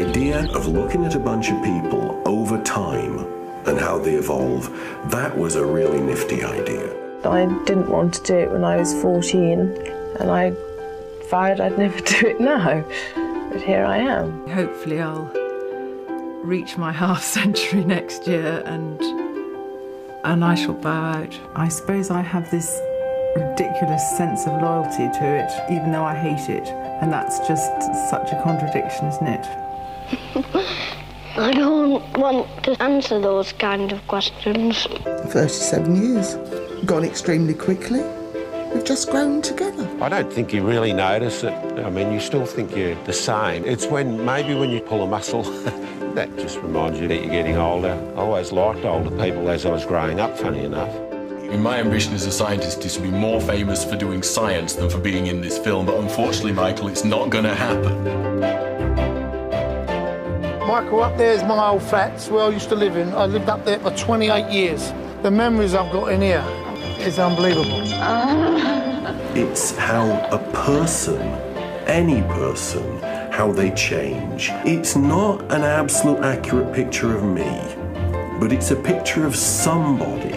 idea of looking at a bunch of people over time and how they evolve, that was a really nifty idea. I didn't want to do it when I was 14, and I vowed I'd never do it now, but here I am. Hopefully I'll reach my half century next year and I shall bow out. I suppose I have this ridiculous sense of loyalty to it, even though I hate it, and that's just such a contradiction, isn't it? I don't want to answer those kind of questions. 37 years. Gone extremely quickly. We've just grown together. I don't think you really notice it. I mean, you still think you're the same. It's maybe when you pull a muscle, that just reminds you that you're getting older. I always liked older people as I was growing up, funny enough. My ambition as a scientist is to be more famous for doing science than for being in this film, but unfortunately, Michael, it's not going to happen. Michael, up there is my old flats where I used to live in. I lived up there for 28 years. The memories I've got in here is unbelievable. It's how a person, any person, how they change. It's not an absolute accurate picture of me, but it's a picture of somebody